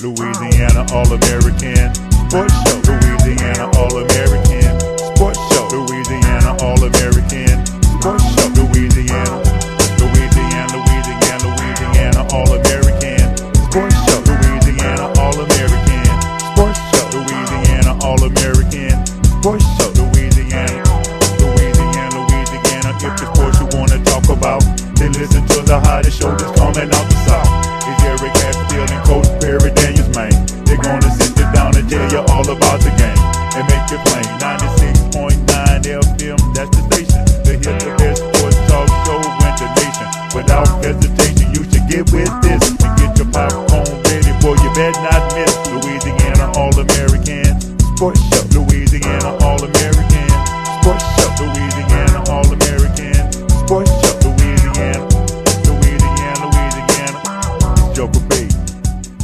Louisiana All American Sports Show. Louisiana All American Sports Show. Louisiana All American Sports Show. Louisiana All American Sports Show. Louisiana All American Sports Show. Louisiana All American Sports Show. Louisiana. If the sports you wanna talk about, then listen to the hottest show that's coming out the South. It's Eric Hatfield and Coach Perry Daniels, man. They're gonna sit you down and tell you all about the game and make it plain. 96.9 FM, that's the station. To hear the best sports talk show in the nation. Without hesitation, you should get with this and get your popcorn ready, boy. You better not miss Louisiana All American Sports Show. Louisiana All American Sports Show. Louisiana All American Sports Show. Louisiana. It's Joker B.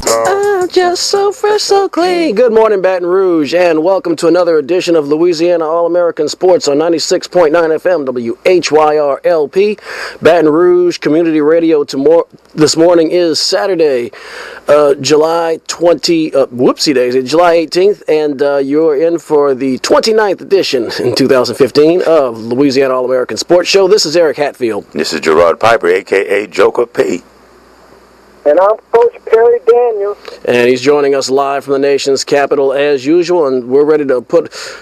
I'm just so fresh, so clean. Good morning, Baton Rouge, and welcome to another edition of Louisiana All American Sports on 96.9 FM, WHYR-LP. Baton Rouge Community Radio. This morning is Saturday, July 18th, and you're in for the 29th edition in 2015 of Louisiana All American Sports Show. This is Eric Hatfield. This is Gerard Piper, a.k.a. Joker P. And I'm Coach Perry Daniels. And he's joining us live from the nation's capital as usual, and we're ready to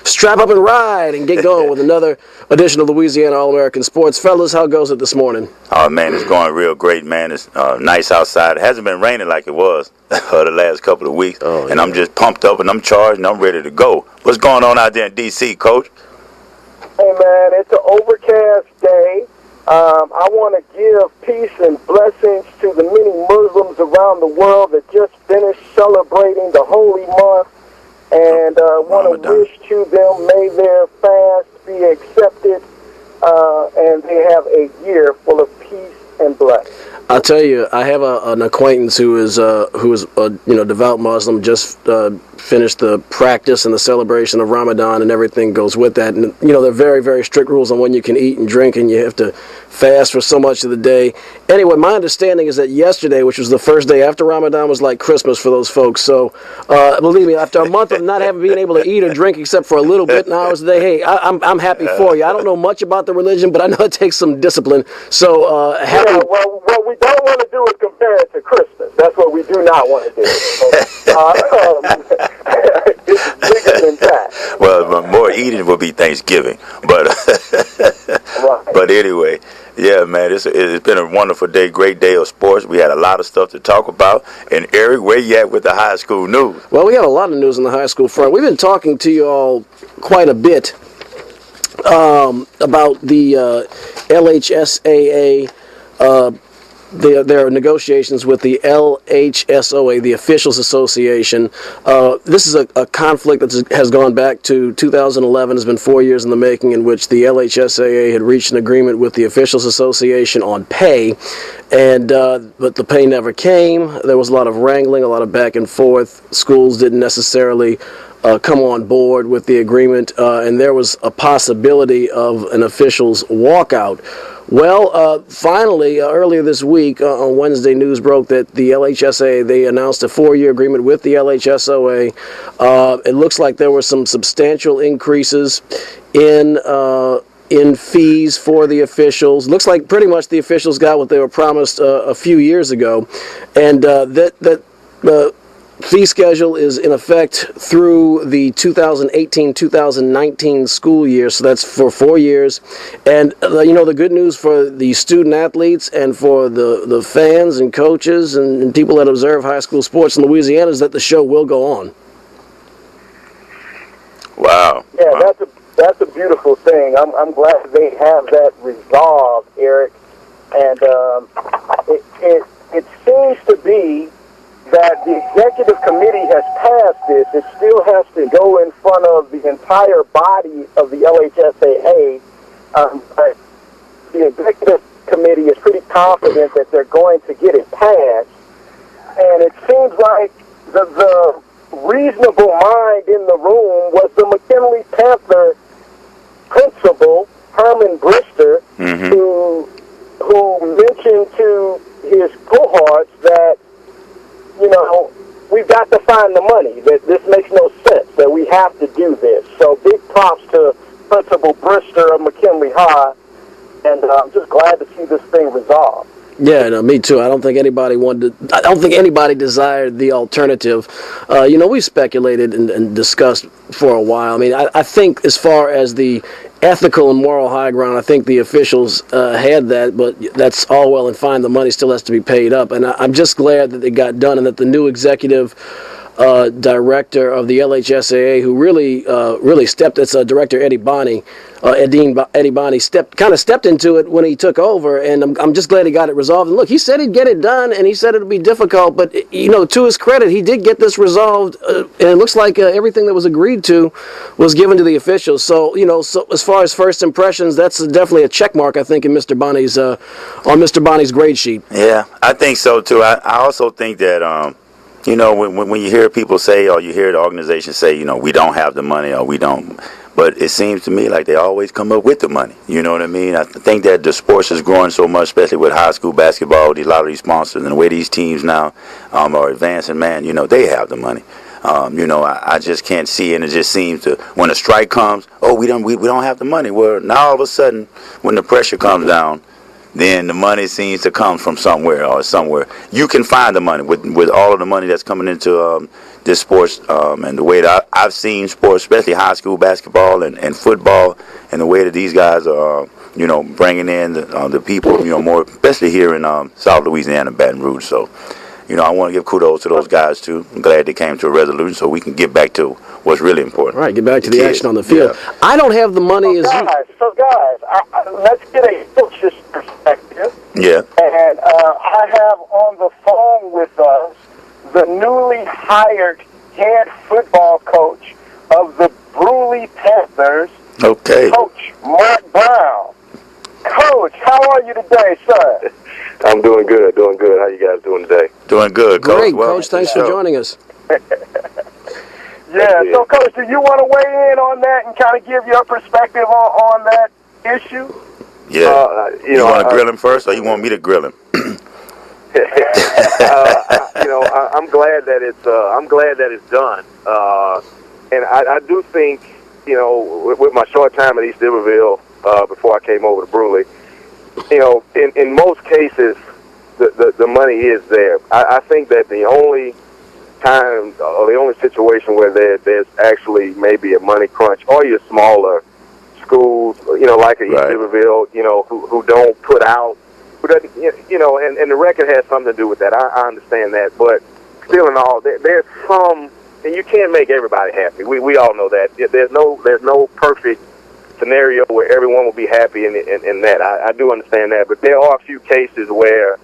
strap up and ride and get going with another edition of Louisiana All-American Sports. Fellas, how goes it this morning? Oh, man, it's going real great, man. It's nice outside. It hasn't been raining like it was the last couple of weeks, and I'm just pumped up and I'm charged and I'm ready to go. What's going on out there in D.C., Coach? Hey, man, it's an overcast day. I want to give peace and blessings to the many Muslims around the world that just finished celebrating the holy month, and want to wish to them, may their fast be accepted, and they have a year full of peace and blessing. I'll tell you, I have an acquaintance who is a devout Muslim, just finished the practice and the celebration of Ramadan, and everything goes with that. And there are very, very strict rules on when you can eat and drink, and you have to fast for so much of the day. Anyway, my understanding is that yesterday, which was the first day after Ramadan, was like Christmas for those folks. So, believe me, after a month of not being able to eat or drink except for a little bit in hours a day, hey, I'm happy for you. I don't know much about the religion, but I know it takes some discipline. So, happy. Yeah, well, what we don't want to do is compare it to Christmas. That's what we do not want to do. It's bigger than that. Well, more eating will be Thanksgiving, but right. But anyway, yeah, man, it's been a wonderful day, great day of sports. We had a lot of stuff to talk about. And Eric, where you at with the high school news? Well, we have a lot of news on the high school front. We've been talking to you all quite a bit about the LHSAA. There are negotiations with the LHSOA, the Officials Association. This is a conflict that has gone back to 2011. It's been 4 years in the making, in which the LHSAA had reached an agreement with the Officials Association on pay, but the pay never came. There was a lot of wrangling, a lot of back and forth. Schools didn't necessarily come on board with the agreement, and there was a possibility of an officials walkout. Well, finally, earlier this week, on Wednesday, news broke that the LHSA, they announced a 4-year agreement with the LHSOA. It looks like there were some substantial increases in fees for the officials. Looks like pretty much the officials got what they were promised a few years ago, and that fee schedule is in effect through the 2018-2019 school year, so that's for 4 years. And the good news for the student athletes and for the fans and coaches and people that observe high school sports in Louisiana is that the show will go on. Wow. Yeah, that's a beautiful thing. I'm glad they have that resolved, Eric. And it seems to be that the executive committee has passed this. It still has to go in front of the entire body of the LHSAA. But the executive committee is pretty confident that they're going to get it passed. And it seems like the reasonable mind in the room was the McKinley Panther principal, Herman Brister, who mentioned to his cohorts that, we've got to have to do this. So big props to Principal Brister of McKinley High, and I'm just glad to see this thing resolved. Yeah, no, me too. I don't think anybody desired the alternative. We speculated and discussed for a while. I mean, I think as far as the ethical and moral high ground, I think the officials had that, but that's all well and fine. The money still has to be paid up, and I'm just glad that it got done and that the new executive director of the LHSAA, who really stepped, it's Director Eddie Bonney, stepped into it when he took over, and I'm just glad he got it resolved. And look, he said he'd get it done, and he said it'd be difficult, but to his credit, he did get this resolved, and it looks like everything that was agreed to was given to the officials. So so as far as first impressions, that's definitely a check mark, I think, in Mr. Bonney's on Mr. Bonney's grade sheet. Yeah, I think so too. I also think that when you hear people say, or you hear the organization say, we don't have the money, or we don't, but it seems to me like they always come up with the money. You know what I mean? I think that the sports is growing so much, especially with high school basketball, a lot of these sponsors, and the way these teams now are advancing, man, they have the money. I just can't see, and it just seems to, when a strike comes, we don't have the money. Well, now all of a sudden, when the pressure comes down, then the money seems to come from somewhere. You can find the money with all of the money that's coming into this sports, and the way that I've seen sports, especially high school basketball and football, and the way that these guys are, bringing in the people, more, especially here in South Louisiana, Baton Rouge. So, I want to give kudos to those guys too. I'm glad they came to a resolution so we can get back to what's really important. All right, get back to the action on the field. Yeah. I don't have the money let's get a coach's perspective. Yeah. And I have on the phone with us the newly hired head football coach of the Brusly Panthers. Okay. Coach Marc Brown. Coach, how are you today, sir? I'm doing good. How you guys doing today? Doing good, Coach. Great, Coach. Thanks for joining us. Yeah, so, Coach, do you want to weigh in on that and kind of give your perspective on that issue? Yeah. You want to grill him first, or you want me to grill him? I'm glad that it's done. And I do think, with my short time at East Iberville, before I came over to Brusly, in most cases, the money is there. I think that the only time, or the only situation where there's actually maybe a money crunch, or your smaller schools, like at East Iberville, who don't put out, who doesn't, and the record has something to do with that. I understand that, but still in all, there's some, and you can't make everybody happy. We all know that. There's no perfect scenario where everyone will be happy in that. I do understand that, but there are a few cases where,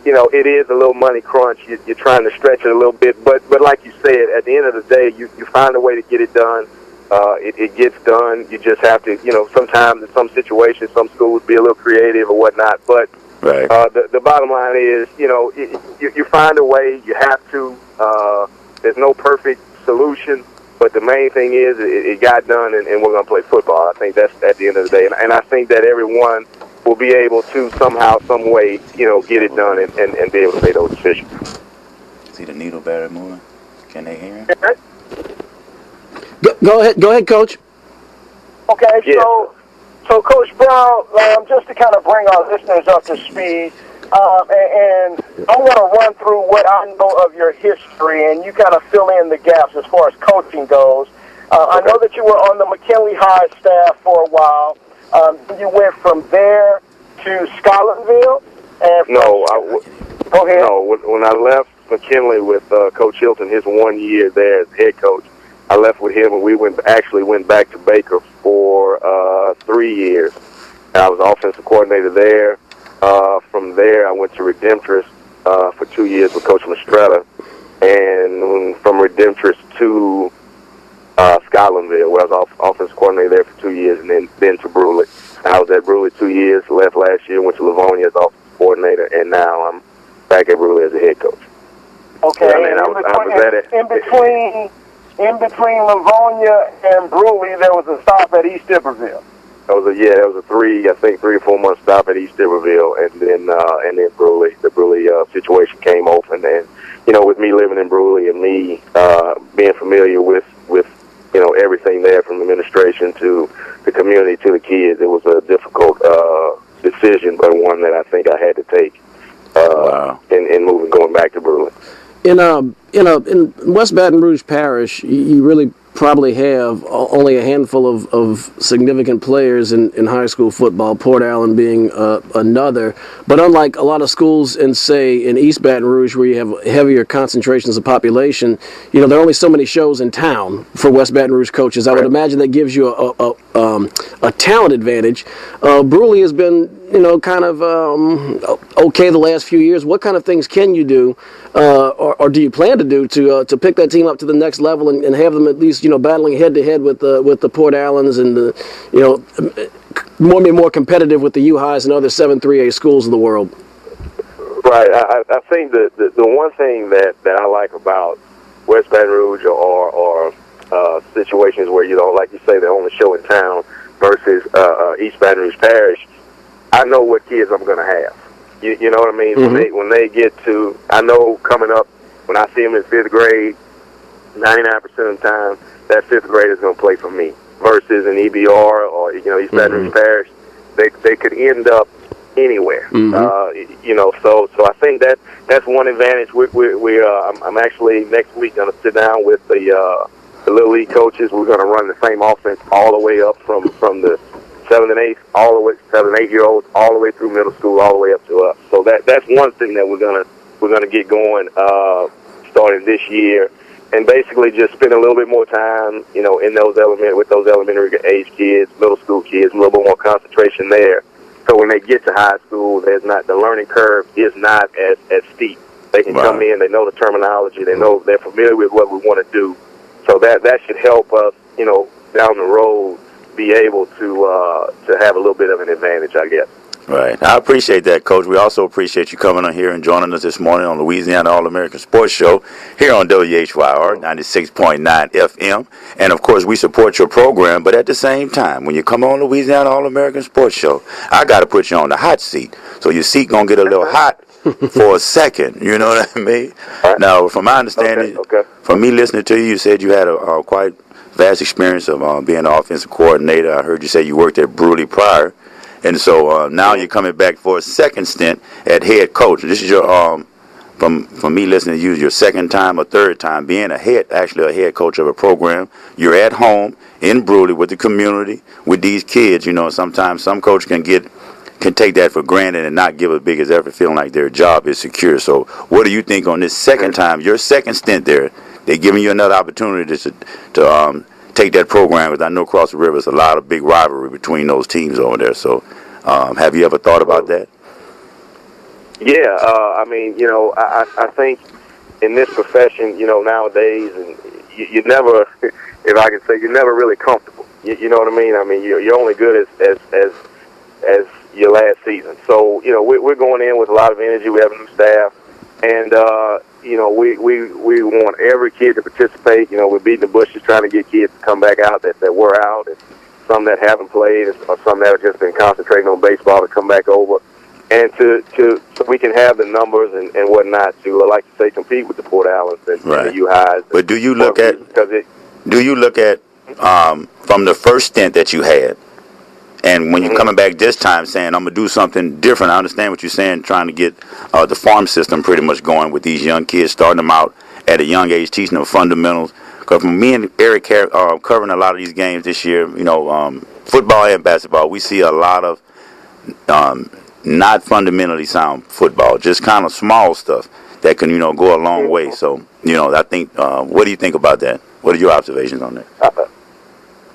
it is a little money crunch. You're trying to stretch it a little bit, but like you said, at the end of the day, you find a way to get it done. It gets done. You just have to, sometimes in some situations, some schools be a little creative or whatnot, but the bottom line is, you find a way. You have to. There's no perfect solution. But the main thing is it got done, and we're going to play football. I think that's at the end of the day. And I think that everyone will be able to somehow, some way, get it done and be able to pay those officials. See the needle better moving? Can they hear him? Go ahead, Coach. Okay, yes. So Coach Brown, just to kind of bring our listeners up to speed, and I'm going to run through what I know of your history, and you kind of fill in the gaps as far as coaching goes. I know that you were on the McKinley High staff for a while. You went from there to Scotlandville. Go ahead. No, when I left McKinley with Coach Hilton, his 1 year there as head coach, I left with him, and we went back to Baker for 3 years. And I was offensive coordinator there. From there, I went to Redemptress for 2 years with Coach Mastretta, and from Redemptress to Scotlandville, where I was offensive coordinator there for 2 years, and then to Brusly. I was at Brusly 2 years, left last year, went to Livonia as offensive coordinator, and now I'm back at Brusly as a head coach. Okay, in between Livonia and Brusly, there was a stop at East Iberville. That was a 3 or 4 month stop at East Iberville, and then Brusly. The Brusly situation came open, and with me living in Brusly and me being familiar with everything there from administration to the community to the kids. It was a difficult decision, but one that I think I had to take in going back to Brusly. In West Baton Rouge Parish, you really probably have only a handful of significant players in high school football, Port Allen being another. But unlike a lot of schools in East Baton Rouge, where you have heavier concentrations of population, there are only so many shows in town for West Baton Rouge coaches. I would imagine that gives you a talent advantage. Brusly has been, kind of okay the last few years. What kind of things can you do, or do you plan to do to pick that team up to the next level and have them at least, battling head to head with the Port Allens and more competitive with the U-Highs and other 7-3A schools in the world? Right. I think the one thing that I like about West Baton Rouge or situations where, like you say, the only show in town versus East Baton Rouge Parish, I know what kids I'm going to have. You know what I mean? Mm-hmm. When they get to, I know coming up, when I see them in 5th grade, 99% of the time, that 5th grader is going to play for me. Versus an EBR or, East Baton Rouge Parish, they could end up anywhere. Mm-hmm. So I think that's one advantage. I'm actually next week going to sit down with the Little League coaches. We're going to run the same offense all the way up from the 7th and 8th, all the way 7 and 8 year olds, all the way through middle school, all the way up to us. So that's one thing that we're gonna get going starting this year, and basically just spend a little bit more time, in with those elementary age kids, middle school kids, a little bit more concentration there. So when they get to high school, the learning curve is not as steep. They can come in, they know the terminology, they're familiar with what we want to do. So that should help us, down the road, be able to have a little bit of an advantage, I guess. Right. I appreciate that, Coach. We also appreciate you coming on here and joining us this morning on Louisiana All American Sports Show here on WHYR 96.9 FM. And, of course, we support your program, but at the same time, when you come on Louisiana All American Sports Show, I got to put you on the hot seat. So your seat going to get a little hot for a second. You know what I mean? Right. Now, from my understanding, from me listening to you, you said you had a quite vast experience of being an offensive coordinator. I heard you say you worked at Brusly prior. And so now you're coming back for a second stint at head coach. This is your, from me listening to you, your second time or third time being a head coach of a program. You're at home in Brusly with the community, with these kids. Sometimes some coach can take that for granted and not give a big as effort, feeling like their job is secure. So what do you think on this second time, your second stint there? They're giving you another opportunity to take that program, because I know across the river there's a lot of big rivalry between those teams over there. So have you ever thought about that? Yeah, I think in this profession, nowadays, and you never, if I can say, you're never really comfortable. You know what I mean? I mean, you're only good as your last season. So, we're going in with a lot of energy. We have a new staff, and we want every kid to participate. We're beating the bushes trying to get kids to come back out that were out, and some that haven't played, or some that have just been concentrating on baseball to come back over, and so we can have the numbers and whatnot to, like you say, compete with the Port Allens and the U-Highs. But do you look at from the first stint that you had, and when you're coming back this time saying, I'm going to do something different? I understand what you're saying, trying to get the farm system pretty much going with these young kids, starting them out at a young age, teaching them fundamentals. Because from me and Eric covering a lot of these games this year, football and basketball, we see a lot of not fundamentally sound football, just kind of small stuff that can, go a long way. So, I think, what do you think about that? What are your observations on that?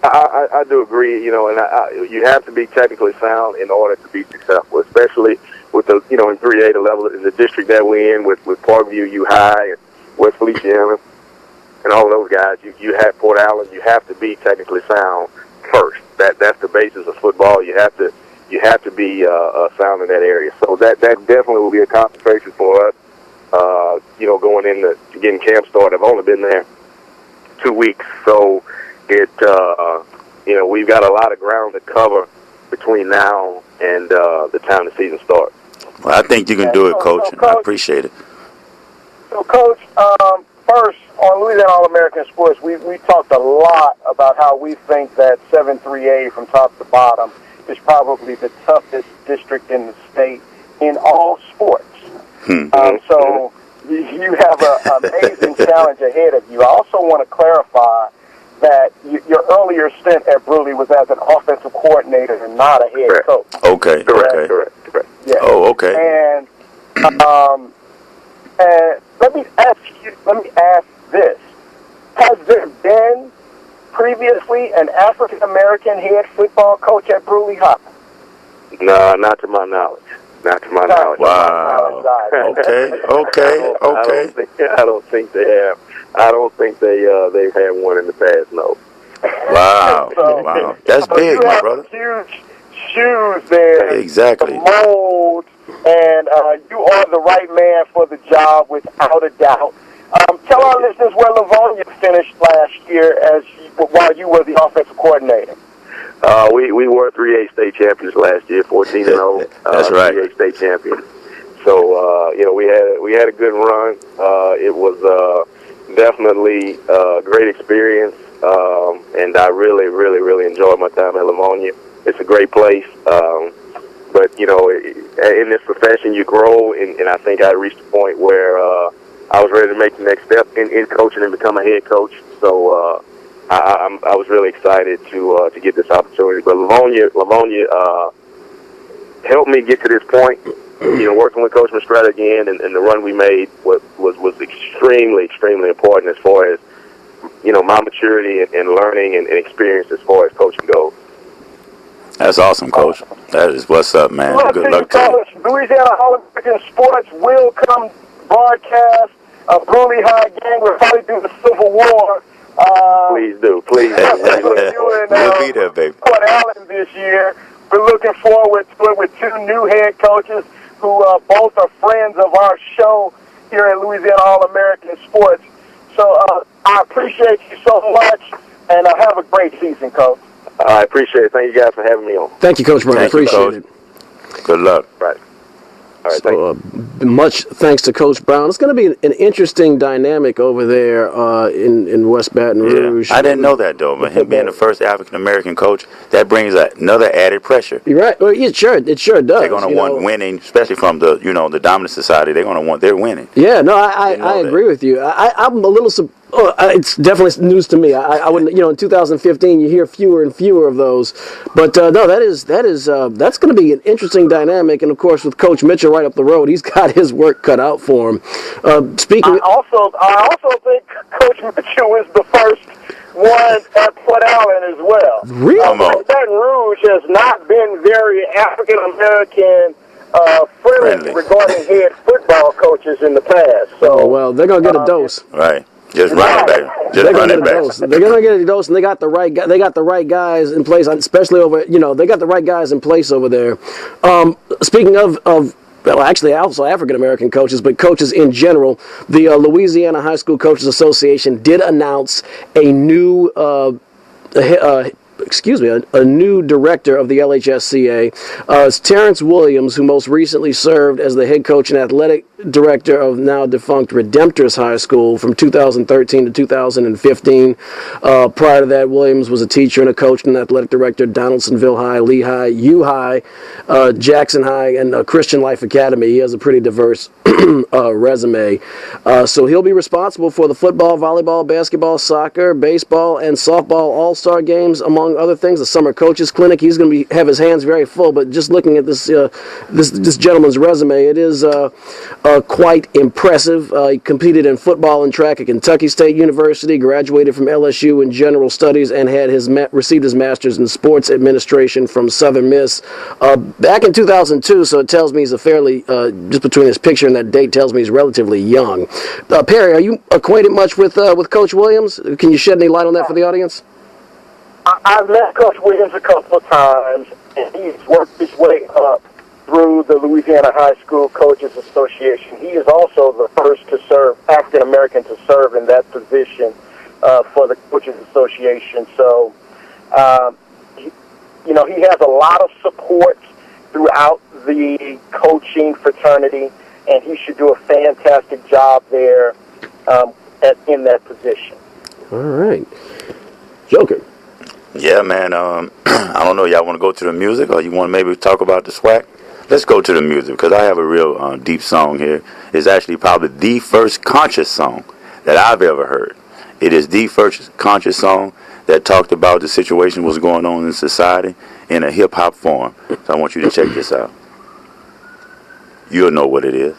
I do agree, and you have to be technically sound in order to be successful, especially with the, in 3A, the level in the district that we're in with Parkview, U-High, and West Feliciana, and all those guys. You have Port Allen. You have to be technically sound first. That's the basis of football. You have to be sound in that area. So that definitely will be a concentration for us. Going into getting camp started. I've only been there 2 weeks, so we've got a lot of ground to cover between now and the time the season starts. Well, I think you can do it, Coach. I appreciate it. So, Coach, first, on Louisiana All American Sports, we talked a lot about how we think that 7-3A from top to bottom is probably the toughest district in the state in all sports. So you have an amazing challenge ahead of you. I also want to clarify that your earlier stint at Brusly was as an offensive coordinator and not a head coach. Okay. Correct. Yeah. Oh, okay. And let me ask this: has there been previously an African American head football coach at Brusly High? No, not to my knowledge. Not to my knowledge. Wow. Okay. I don't think they have. I don't think they've had one in the past. No. Wow. Wow. That's big, my brother. Huge shoes there. Exactly. The mold, and you are the right man for the job, without a doubt. Tell our listeners where Livonia finished last year while you were the offensive coordinator. We were 3A state champions last year, 14-0. That's right. 3A state champions. So we had a good run. It was definitely a great experience, and I really enjoyed my time at Livonia. It's a great place, but in this profession you grow, and I think I reached a point where I was ready to make the next step in coaching and become a head coach. So I was really excited to get this opportunity. But Livonia helped me get to this point. Working with Coach Mistretta again, and the run we made was extremely important as far as my maturity and learning and experience as far as coaching goes. That's awesome, Coach. That is what's up, man. Good luck to you. Louisiana All American Sports will come broadcast a Brusly High game. We'll probably do the Civil War. Please do. We'll be there, baby. Port Allen this year. We're looking forward to it with two new head coaches who both are friends of our show here at Louisiana All American Sports. So I appreciate you so much, and have a great season, Coach. I appreciate it. Thank you guys for having me on. Thank you, Coach Brown. I appreciate it. Good luck. Right. All right, so, much thanks to Coach Brown. It's going to be an interesting dynamic over there in West Baton Rouge. I didn't know that, though, but him being the first African-American coach, that brings another added pressure. You're right. Well, it sure does. They're going to want winning, especially from the dominant society. They're going to want their winning. Yeah, no, I agree with you. I'm a little it's definitely news to me. I wouldn't, in 2015, you hear fewer and fewer of those. But no, that's going to be an interesting dynamic. And of course, with Coach Mitchell right up the road, he's got his work cut out for him. I also think Coach Mitchell is the first one at Port Allen as well. Really? Baton Rouge has not been very African American friendly regarding head football coaches in the past. So, well, they're going to get a dose. Right. Just run it back. Just run it back. They're gonna get a dose, and they got the right guys in place. Especially they got the right guys in place over there. Speaking of well, actually, also African American coaches, but coaches in general, the Louisiana High School Coaches Association did announce a new a new director of the LHSCA. It's Terrence Williams, who most recently served as the head coach and athletic director of now defunct Redemptorist High School from 2013 to 2015. Prior to that, Williams was a teacher and a coach and athletic director at Donaldsonville High, Lee High, U High, Jackson High, and Christian Life Academy. He has a pretty diverse resume. So he'll be responsible for the football, volleyball, basketball, soccer, baseball, and softball all-star games, among other things. The summer coaches clinic. He's going to have his hands very full. But just looking at this this gentleman's resume, it is quite impressive. He competed in football and track at Kentucky State University, graduated from LSU in general studies, and had received his master's in sports administration from Southern Miss back in 2002. So it tells me he's a fairly just between his picture and that date tells me he's relatively young. Perry, are you acquainted much with Coach Williams? Can you shed any light on that for the audience? I've met Coach Williams a couple of times, and he's worked his way up through the Louisiana High School Coaches Association. He is also the first to serve, African American to serve in that position for the Coaches Association. So, he has a lot of support throughout the coaching fraternity, and he should do a fantastic job there. in that position. All right. Joker. Yeah, man. I don't know. Y'all want to go to the music, or you want to maybe talk about the SWAC? Let's go to the music, because I have a real deep song here. It's actually probably the first conscious song that I've ever heard. It is the first conscious song that talked about the situation was going on in society in a hip-hop form. So I want you to check this out. You'll know what it is.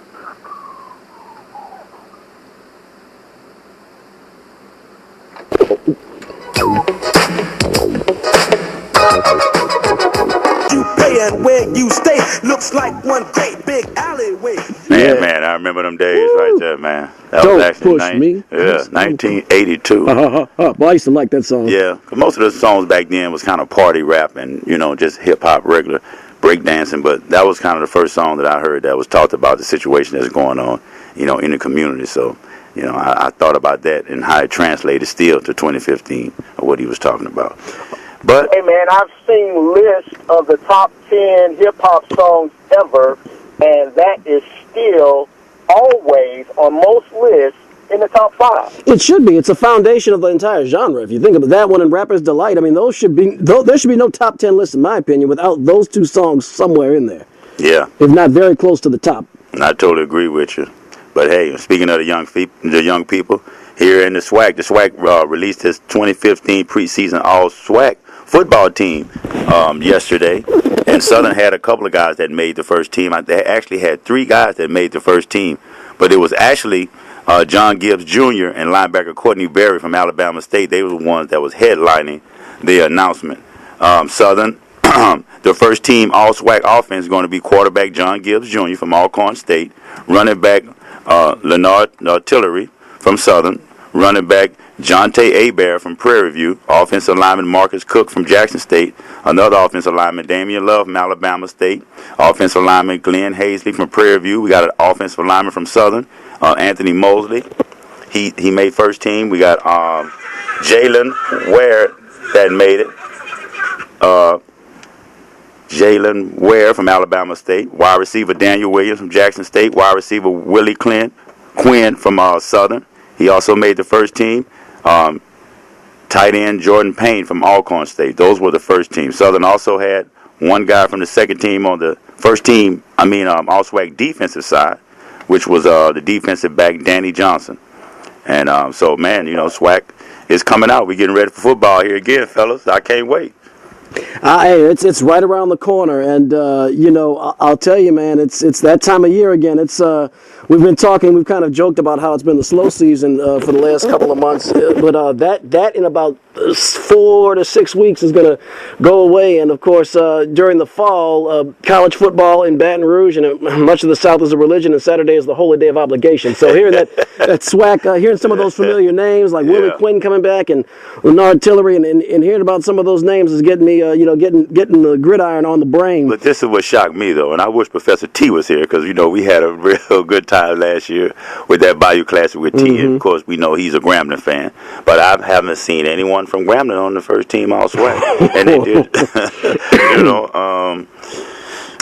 You pay and where you stay looks like one great big alleyway. Man, I remember them days right there, man. That Don't was actually push me. Yeah, 1982. Well, I used to like that song. Yeah, 'cause most of the songs back then was kind of party rap and, just hip-hop, regular breakdancing. But that was kind of the first song that I heard that was talked about the situation that's going on, in the community. So, I thought about that and how it translated still to 2015 of what he was talking about. But Hey, man, I've seen lists of the top 10 hip-hop songs ever, and that is still always, on most lists, in the top 5. It should be. It's a foundation of the entire genre. If you think of that one and Rapper's Delight, I mean, there should be no top 10 list, in my opinion, without those two songs somewhere in there. yeah, If not very close to the top. and I totally agree with you. But hey, speaking of the young people, here in the SWAC released his 2015 preseason All-SWAC football team yesterday, and Southern had a couple of guys that made the first team. They actually had 3 guys that made the first team, but it was actually John Gibbs Jr. and linebacker Courtney Berry from Alabama State. They were the ones that was headlining the announcement. Southern, the first team All-SWAC offense is going to be quarterback John Gibbs Jr. from Alcorn State, running back Leonard Tillery from Southern, running back Jonte Abear from Prairie View, offensive lineman Marcus Cook from Jackson State, another offensive lineman Damian Love from Alabama State, offensive lineman Glenn Hazley from Prairie View. We got an offensive lineman from Southern, Anthony Mosley. He made first team. We got Jalen Ware that made it. Jalen Ware from Alabama State, wide receiver Daniel Williams from Jackson State, wide receiver Willie Quinn from Southern. He also made the first team. Tight end Jordan Payne from Alcorn State. Those were the first team. Southern also had one guy from the second team on the first team, All-SWAC defensive side, which was the defensive back Danny Johnson. And so, man, SWAC is coming out. We're getting ready for football here again, fellas. I can't wait. Hey, it's right around the corner, and I'll tell you, man, it's that time of year again. It's we've been talking, we've kind of joked about how it's been the slow season for the last couple of months, but that in about 4 to 6 weeks is going to go away, and of course during the fall, college football in Baton Rouge and much of the South is a religion, and Saturday is the holy day of obligation. So hearing that SWAC, hearing some of those familiar names like Willie Quinn coming back and Leonard Tillery, and hearing about some of those names is getting me getting the gridiron on the brain. But this is what shocked me, though, and I wish Professor T was here, because, we had a real good time last year with that Bayou Classic with T, and of course we know he's a Grambling fan, but I haven't seen anyone from Grambling on the first team All-SWAC, and they did.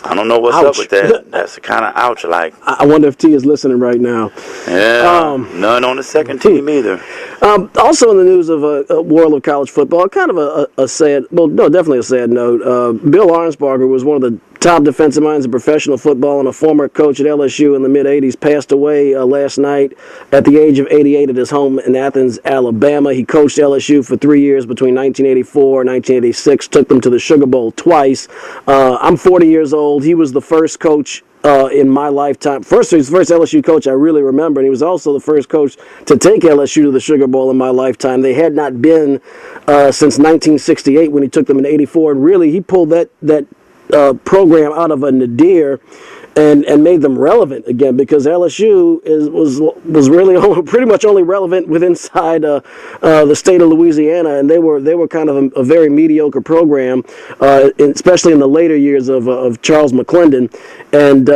I don't know what's up with that. That's kind of ouch. Like, I wonder if T is listening right now. Yeah, none on the second team either. Also in the news of a world of college football, kind of a sad, well, no, definitely a sad note. Bill Arnsparger was one of the top defensive minds in professional football and a former coach at LSU in the mid-'80s, passed away last night at the age of 88 at his home in Athens, Alabama. He coached LSU for 3 years between 1984 and 1986, took them to the Sugar Bowl twice. I'm 40 years old. He was the first coach in my lifetime. He was the first LSU coach I really remember, and he was also the first coach to take LSU to the Sugar Bowl in my lifetime. They had not been since 1968 when he took them in 84, and really he pulled that program out of a nadir and made them relevant again, because LSU was really pretty much only relevant inside the state of Louisiana, and they were kind of a very mediocre program, especially in the later years of Charles McClendon. And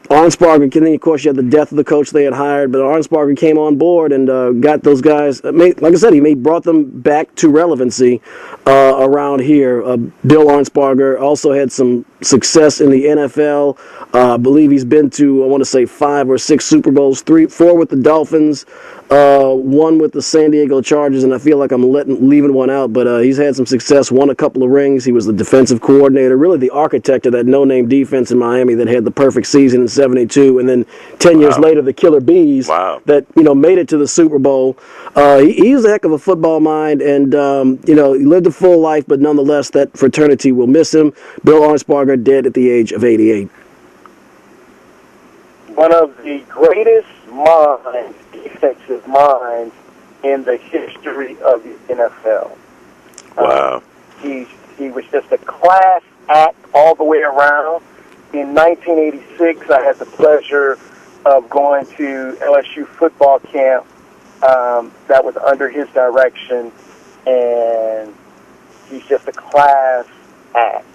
Arnsparger, then of course you had the death of the coach they had hired, but Arnsparger came on board and got those guys. Like I said, he brought them back to relevancy around here. Bill Arnsparger also had some success in the NFL. I believe he's been to, I want to say, 5 or 6 Super Bowls, 4 with the Dolphins, one with the San Diego Chargers, and I feel like I'm leaving one out, but he's had some success, won a couple of rings. He was the defensive coordinator, really the architect of that no-name defense in Miami that had the perfect season in '72, and then 10 years later, the Killer Bees that, made it to the Super Bowl. He's a heck of a football mind, and, he lived a full life, but nonetheless, that fraternity will miss him. Bill Arnsparger dead at the age of 88. One of the greatest minds, defensive minds, in the history of the NFL. Wow. He was just a class act all the way around. In 1986, I had the pleasure of going to LSU football camp that was under his direction, and he's just a class act.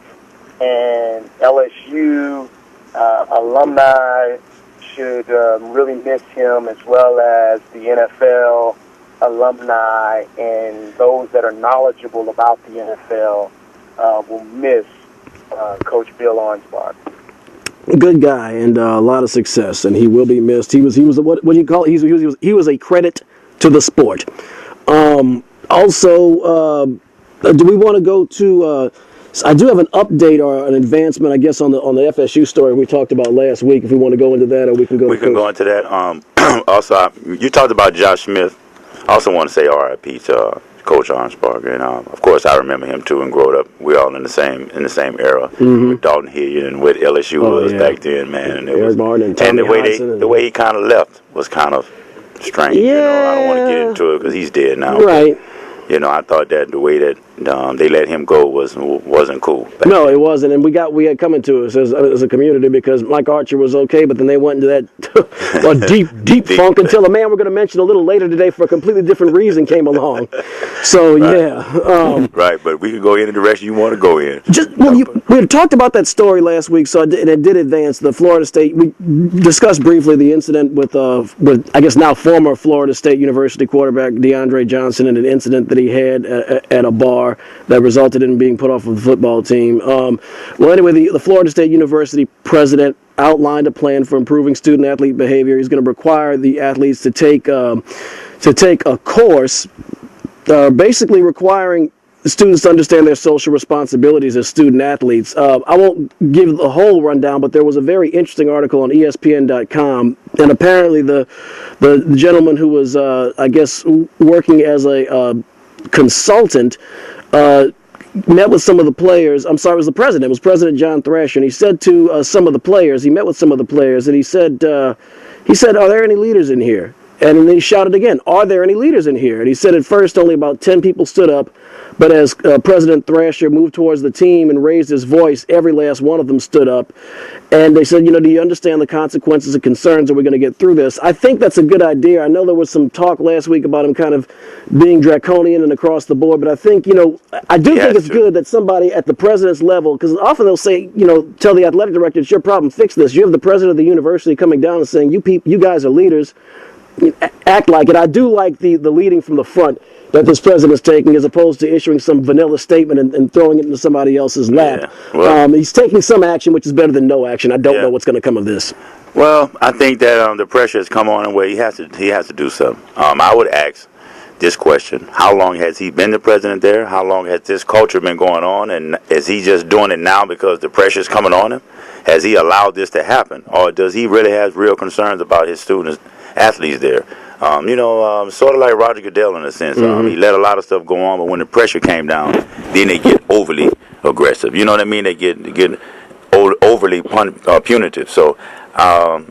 And LSU alumni should really miss him, as well as the NFL alumni and those that are knowledgeable about the NFL will miss Coach Bill Arnsparger. Good guy and a lot of success, and he will be missed. He was what do you call it? He was a credit to the sport. Also, do we want to go to? I do have an update or an advancement, I guess, on the FSU story we talked about last week. If we want to go into that, or we can go. We can go into that. Also, you talked about Josh Smith. I also want to say R.I.P. to Coach Arnsparger, and of course, I remember him too. And growing up, we're all in the same era with Dalton Hilliard and what LSU was back then, man. And Eric Martin and the way he kind of left was kind of strange. Yeah. I don't want to get into it because he's dead now. Right. I thought that the way that they let him go wasn't cool. No, it wasn't, and we had coming to us as a community because Mike Archer was okay, but then they went into that deep funk until a man we're going to mention a little later today for a completely different reason came along. So right, but we can go in the direction you want to go in. We had talked about that story last week, so it did advance. The Florida State. We discussed briefly the incident with I guess now former Florida State University quarterback DeAndre Johnson and an incident that he had at a bar that resulted in being put off of the football team. Well, anyway, the Florida State University president outlined a plan for improving student-athlete behavior. He's going to require the athletes to take a course, basically requiring students to understand their social responsibilities as student-athletes. I won't give the whole rundown, but there was a very interesting article on ESPN.com, and apparently the gentleman who was, I guess, working as a consultant met with some of the players. I'm sorry, it was the president. It was President John Thrasher, and he said to some of the players, he met with some of the players, and he said, "Are there any leaders in here?" And then he shouted again, "Are there any leaders in here?" And he said at first only about 10 people stood up, but as President Thrasher moved towards the team and raised his voice, every last one of them stood up. And they said, do you understand the consequences and concerns? Are we going to get through this? I think that's a good idea. I know there was some talk last week about him kind of being draconian and across the board, but I think, I do think it's good that somebody at the president's level, because often they'll say, tell the athletic director, it's your problem, fix this. You have the president of the university coming down and saying, you guys are leaders, act like it. I do like the leading from the front that this president is taking, as opposed to issuing some vanilla statement and throwing it into somebody else's lap. Yeah. Well, he's taking some action, which is better than no action. I don't know what's going to come of this. Well, I think that the pressure has come on, and where he has to do something. I would ask this question: how long has he been the president there? How long has this culture been going on? And is he just doing it now because the pressure is coming on him? Has he allowed this to happen, or does he really have real concerns about his students, athletes there? Sort of like Roger Goodell in a sense. He let a lot of stuff go on, but when the pressure came down, then they get overly aggressive. You know what I mean? They get overly punitive. So I'm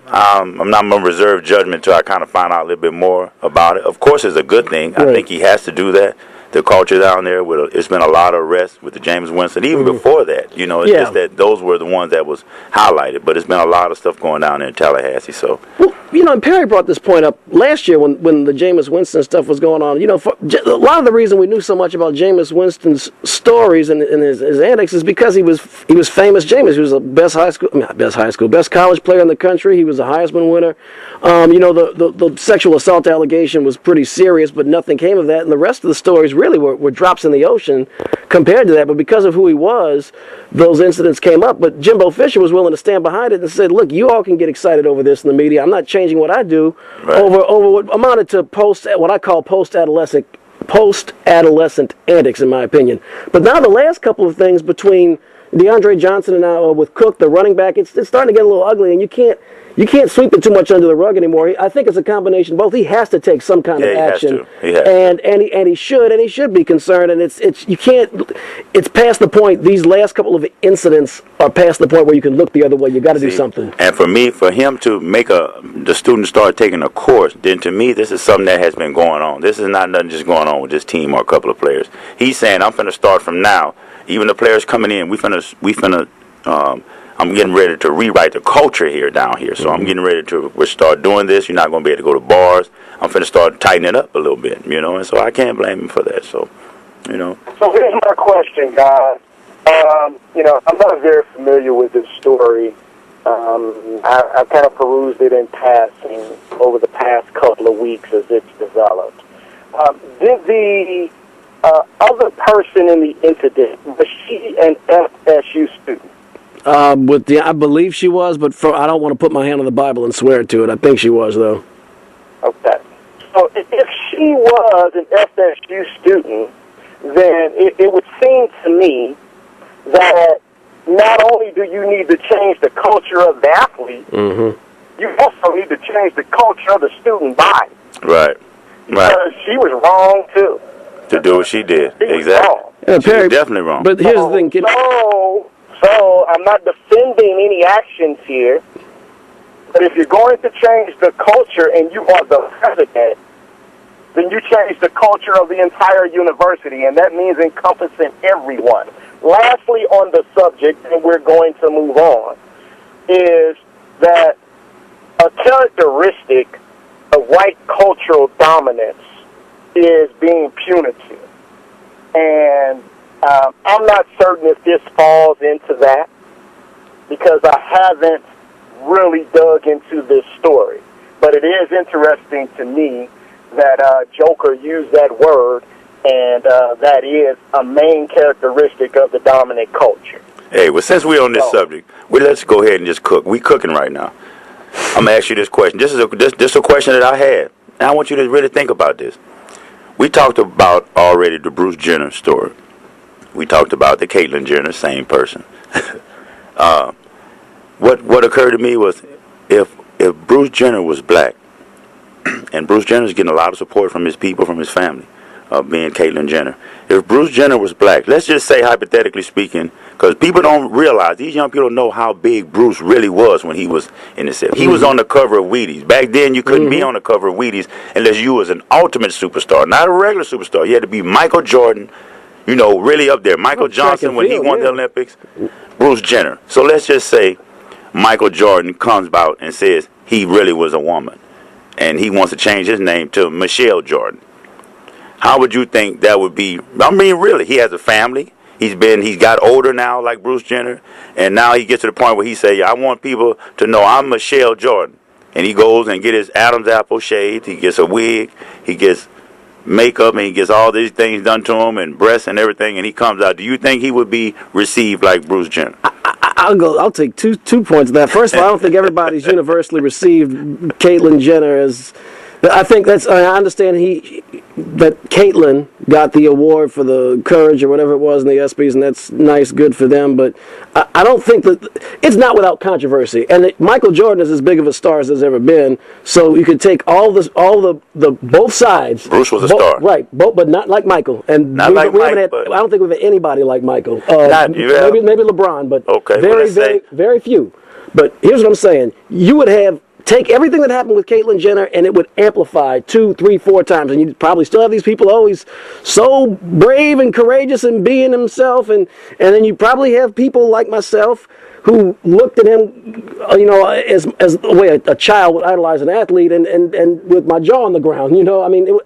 not going to reserve judgment until I kind of find out a little bit more about it. Of course, it's a good thing. Right. I think he has to do that. The culture down there, it's been a lot of arrests with the James Winston. Even before that, it's just that those were the ones that was highlighted. But it's been a lot of stuff going down there in Tallahassee. So, and Perry brought this point up last year when the Jameis Winston stuff was going on. A lot of the reason we knew so much about Jameis Winston's stories and his antics is because he was famous. Jameis, he was the best college player in the country. He was a Heisman winner. The sexual assault allegation was pretty serious, but nothing came of that. And the rest of the stories really were drops in the ocean compared to that. But because of who he was, those incidents came up. But Jimbo Fisher was willing to stand behind it and said, look, you all can get excited over this in the media. I'm not changing what I do over what amounted to what I call post-adolescent antics, in my opinion. But now the last couple of things between DeAndre Johnson and now with Cook, the running back, it's starting to get a little ugly, and you can't sweep it too much under the rug anymore. I think it's a combination of both. He has to take some kind of action, and he should be concerned. And it's past the point. These last couple of incidents are past the point where you can look the other way. You got to do something. And for him to make the student start taking a course, then to me this is something that has been going on. This is not nothing just going on with this team or a couple of players. He's saying, I'm finna start from now. Even the players coming in, I'm getting ready to rewrite the culture down here. So I'm getting ready to start doing this. You're not going to be able to go to bars. I'm finna start tightening it up a little bit, and so I can't blame him for that. So, So here's my question, guys. I'm not very familiar with this story. I've kind of perused it in passing over the past couple of weeks as it's developed. Did the other person in the incident, was she an FSU student? I believe she was, but I don't want to put my hand on the Bible and swear to it. I think she was, though. Okay. So if she was an FSU student, then it would seem to me that not only do you need to change the culture of the athlete, you also need to change the culture of the student body. Right. Because she was wrong, too. To do what she did. She exactly. Was wrong. Yeah, she was definitely wrong. But here's the thing. So I'm not defending any actions here, but if you're going to change the culture and you are the president, then you change the culture of the entire university, and that means encompassing everyone. Lastly, on the subject, and we're going to move on, is that a characteristic of white cultural dominance is being punitive. And I'm not certain if this falls into that because I haven't really dug into this story. But it is interesting to me that Joker used that word, and that is a main characteristic of the dominant culture. Hey, well, since we're on this subject, let's go ahead and just cook. We're cooking right now. I'm going to ask you this question. This is a question that I had, and I want you to really think about this. We talked about already the Bruce Jenner story. We talked about the Caitlyn Jenner, same person. What occurred to me was if Bruce Jenner was black, and Bruce Jenner's getting a lot of support from his people, from his family, being Caitlyn Jenner. If Bruce Jenner was black, let's just say hypothetically speaking, because people don't realize, these young people don't know how big Bruce really was when he was in the 70s. He was on the cover of Wheaties. Back then, you couldn't be on the cover of Wheaties unless you was an ultimate superstar, not a regular superstar. You had to be Michael Jordan, really up there. Michael Johnson when he won the Olympics. Bruce Jenner. So let's just say Michael Jordan comes out and says he really was a woman, and he wants to change his name to Michelle Jordan. How would you think that would be? I mean, really, he has a family. He's got older now, like Bruce Jenner, and now he gets to the point where he say, I want people to know I'm Michelle Jordan. And he goes and get his Adam's apple shaved. He gets a wig. He gets makeup, and he gets all these things done to him, and breasts and everything, and he comes out. Do you think he would be received like Bruce Jenner? I'll take two points of that. First of all, I don't think everybody's universally received Caitlyn Jenner as. I think I understand that Caitlyn got the award for the courage or whatever it was in the ESPYs, and that's nice, good for them. But I don't think that it's not without controversy. And Michael Jordan is as big of a star as there's ever been. So you could take all the both sides. Bruce was a star, right? But not like Michael. And not like Mike. I don't think we've had anybody like Michael. Maybe LeBron, but very few. But here's what I'm saying: you would take everything that happened with Caitlyn Jenner, and it would amplify 2, 3, 4 times. And you'd probably still have these people always so brave and courageous and being himself. And then you probably have people like myself who looked at him, as the way a child would idolize an athlete, and with my jaw on the ground.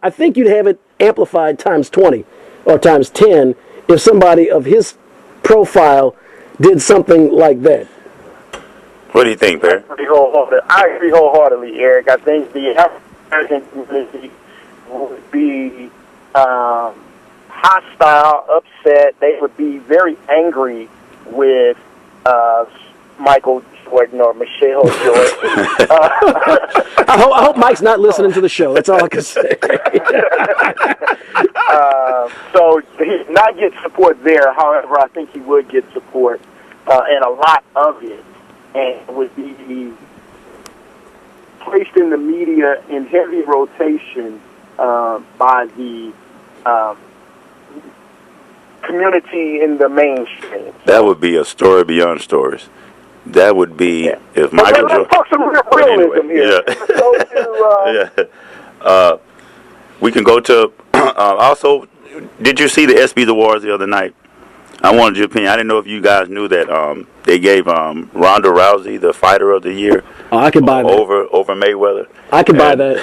I think you'd have it amplified times 20 or times 10 if somebody of his profile did something like that. What do you think, Perry? I agree wholeheartedly, Eric. I think the African community would be hostile, upset. They would be very angry with Michael Jordan or Michelle Jordan. I hope Mike's not listening to the show. That's all I can say. So he did not get support there. However, I think he would get support, and a lot of it, and would be placed in the media in heavy rotation by the community in the mainstream. That would be a story beyond stories. That would be if Michael Jordan. Let's talk some realism here. Yeah. We can go to. Also, did you see the ESPYs awards the other night? I wanted your opinion. I didn't know if you guys knew that they gave Ronda Rousey the Fighter of the Year. Oh, I could buy that. Over Mayweather. I could buy that.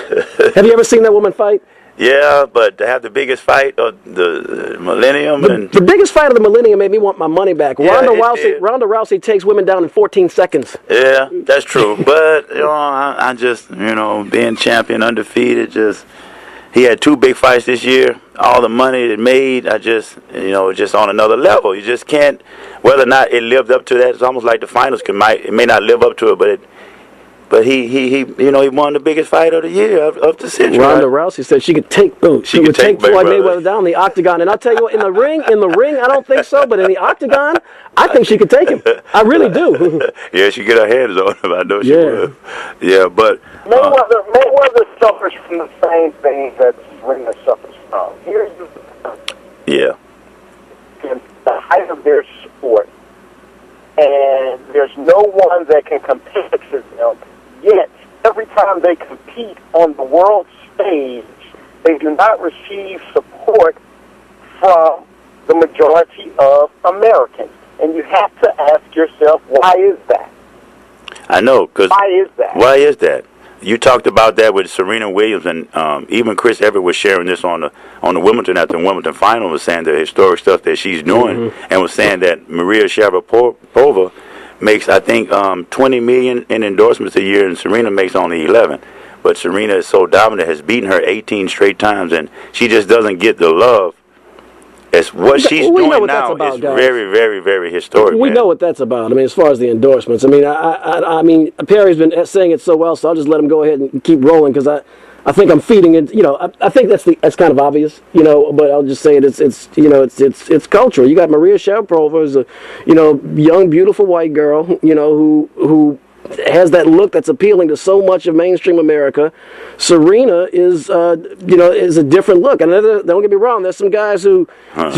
Have you ever seen that woman fight? Yeah, but to have the biggest fight of the millennium. The biggest fight of the millennium made me want my money back. Yeah, Ronda Rousey takes women down in 14 seconds. Yeah, that's true. But, I just, being champion, undefeated, he had 2 big fights this year. All the money it made, just on another level. You just can't, whether or not it lived up to that, it's almost like the finals. It may not live up to it, but he won the biggest fight of the year of the century. Ronda Rousey said she could take Floyd Mayweather down the octagon, and I'll tell you what, in the ring, I don't think so, but in the octagon, I think she could take him. I really do. Yeah, she get her hands on him. I know she would. Yeah, but Mayweather suffers from the same thing that Serena suffers from. Here's the height of their sport, and there's no one that can compare to them. Yet, every time they compete on the world stage, they do not receive support from the majority of Americans. And you have to ask yourself, why is that? I know, because why is that? You talked about that with Serena Williams, and even Chris Everett was sharing this on the Wimbledon after the Wimbledon final, was saying the historic stuff that she's doing, and was saying that Maria Sharapova makes, I think, 20 million in endorsements a year, and Serena makes only 11. But Serena is so dominant, has beaten her 18 straight times, and she just doesn't get the love. As what she's doing now is very, very, very historic. We know what that's about. I mean, as far as the endorsements, I mean, Perry's been saying it so well, so I'll just let him go ahead and keep rolling because I think I'm feeding it. I think that's kind of obvious. But I'll just say it. It's cultural. You got Maria Sharapova, who's a young, beautiful white girl. Who has that look that's appealing to so much of mainstream America. Serena is a different look. And don't get me wrong, there's some guys who